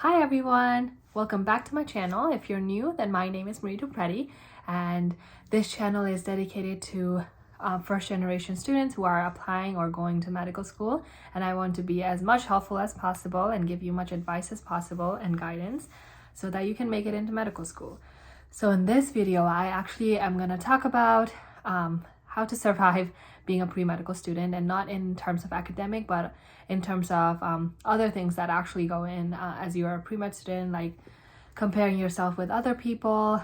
Hi everyone! Welcome back to my channel. If you're new, then my name is Marie Dupretti, and this channel is dedicated to first generation students who are applying or going to medical school, and I want to be as much helpful as possible and give you much advice as possible and guidance so that you can make it into medical school. So in this video, I actually am going to talk about how to survive being a pre-medical student, and not in terms of academic, but in terms of other things that actually go in as you're a pre-med student, like comparing yourself with other people,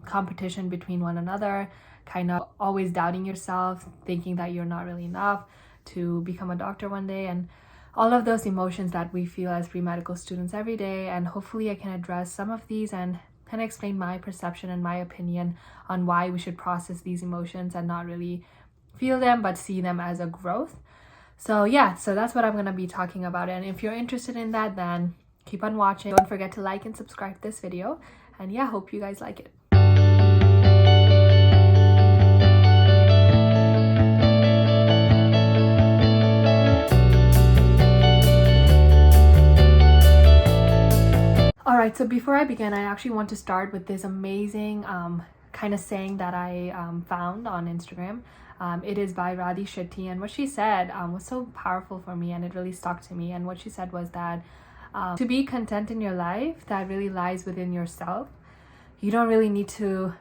competition between one another, kind of always doubting yourself, thinking that you're not really enough to become a doctor one day, and all of those emotions that we feel as pre-medical students every day. And hopefully I can address some of these and kind of explain my perception and my opinion on why we should process these emotions and not really feel them but see them as a growth. So that's what I'm going to be talking about, and if you're interested in that, then keep on watching. Don't forget to like and subscribe this video, and hope you guys like it. Alright, so before I begin, I actually want to start with this amazing kind of saying that I found on Instagram. It is by Radhi Shetty, and what she said was so powerful for me, and it really stuck to me. And what she said was that to be content in your life, that really lies within yourself. You don't really need to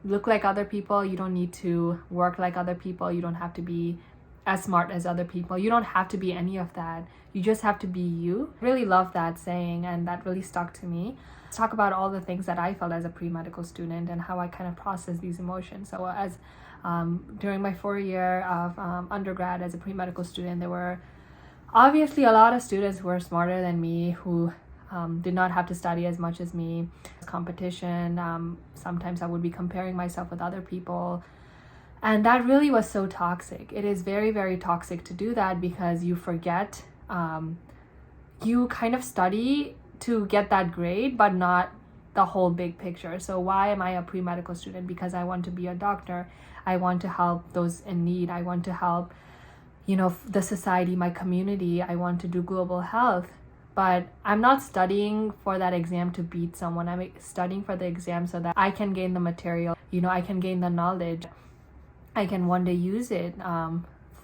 look like other people. You don't need to work like other people. You don't have to be as smart as other people. You don't have to be any of that. You just have to be you. I really love that saying, and that really stuck to me. Let's talk about all the things that I felt as a pre-medical student and how I kind of process these emotions. So as during my 4-year of undergrad as a pre-medical student, there were obviously a lot of students who were smarter than me, who did not have to study as much as me. Competition, sometimes I would be comparing myself with other people, and that really was so toxic. It is very, very toxic to do that, because you forget, you kind of study to get that grade but not the whole big picture. So why am I a pre-medical student? Because I want to be a doctor. I want to help those in need. I want to help, the society, my community. I want to do global health. But I'm not studying for that exam to beat someone. I'm studying for the exam so that I can gain the material, I can gain the knowledge. I can one day use it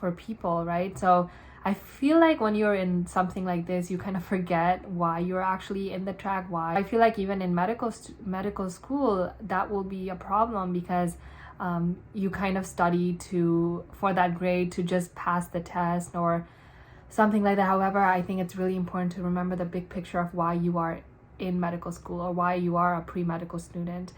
for people, right? So I feel like when you're in something like this, you kind of forget why you're actually in the track. Why I feel like even in medical school, that will be a problem, because you kind of study for that grade to just pass the test or something like that. However, I think it's really important to remember the big picture of why you are in medical school or why you are a pre-medical student.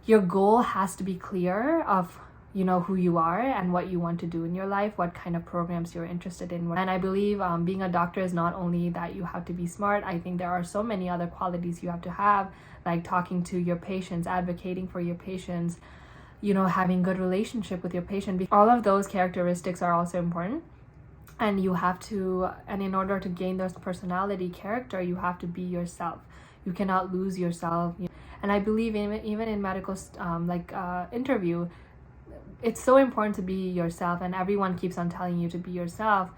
Your goal has to be clear of who you are and what you want to do in your life, what kind of programs you're interested in. And I believe being a doctor is not only that you have to be smart. I think there are so many other qualities you have to have, like talking to your patients, advocating for your patients, having good relationship with your patient. All of those characteristics are also important, and in order to gain those personality character, you have to be yourself. You cannot lose yourself. And I believe even in medical interview, it's so important to be yourself, and everyone keeps on telling you to be yourself,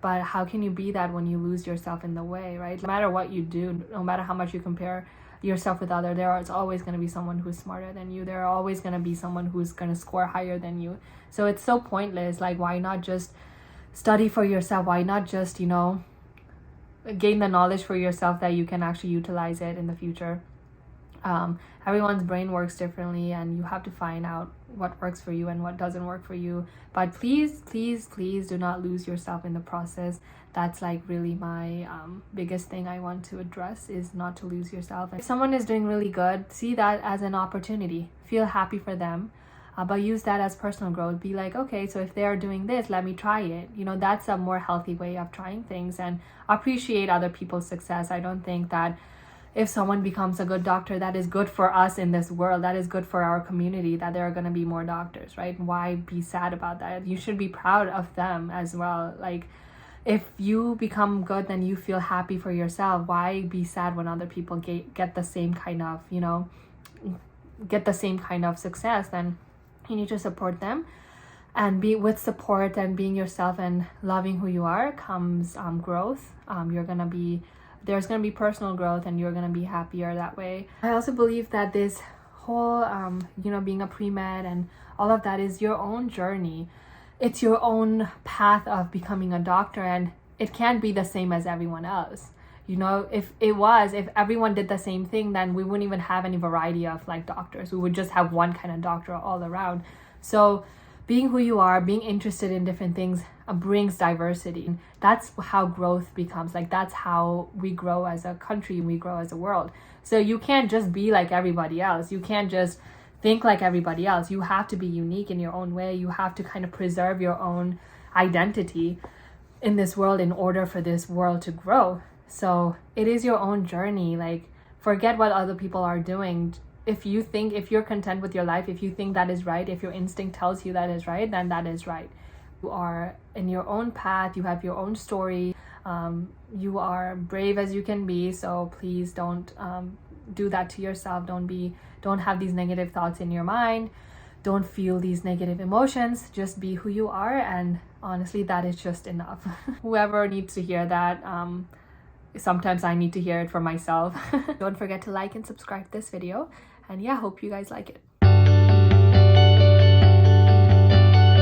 but how can you be that when you lose yourself in the way, right? No matter what you do, no matter how much you compare yourself with others, there's always going to be someone who's smarter than you. There are always going to be someone who's going to score higher than you. So it's so pointless. Like, why not just study for yourself? Why not just, gain the knowledge for yourself that you can actually utilize it in the future? Everyone's brain works differently, and you have to find out what works for you and what doesn't work for you. But please do not lose yourself in the process. That's like really my biggest thing I want to address, is not to lose yourself. If someone is doing really good, see that as an opportunity. Feel happy for them, but use that as personal growth. Be like, okay, so if they're doing this, let me try it. That's a more healthy way of trying things, and appreciate other people's success. I don't think that if someone becomes a good doctor, that is good for us in this world, that is good for our community, that there are going to be more doctors, right? Why be sad about that? You should be proud of them as well. Like, if you become good, then you feel happy for yourself. Why be sad when other people get the same kind of, get the same kind of success? Then you need to support them, and be with support and being yourself and loving who you are comes growth. You're gonna be there's going to be personal growth and you're going to be happier that way. I also believe that this whole being a pre-med and all of that is your own journey. It's your own path of becoming a doctor, and it can't be the same as everyone else. If everyone did the same thing, then we wouldn't even have any variety of like doctors. We would just have one kind of doctor all around. So being who you are, being interested in different things brings diversity. That's how growth becomes. Like, that's how we grow as a country, we grow as a world. So you can't just be like everybody else. You can't just think like everybody else. You have to be unique in your own way. You have to kind of preserve your own identity in this world in order for this world to grow. So it is your own journey. Like, forget what other people are doing. If you're content with your life, if you think that is right, if your instinct tells you that is right, then that is right. You are in your own path, you have your own story, you are brave as you can be. So please don't do that to yourself. Don't have these negative thoughts in your mind. Don't feel these negative emotions. Just be who you are, and honestly, that is just enough. Whoever needs to hear that, sometimes I need to hear it for myself. Don't forget to like and subscribe this video, and yeah, hope you guys like it.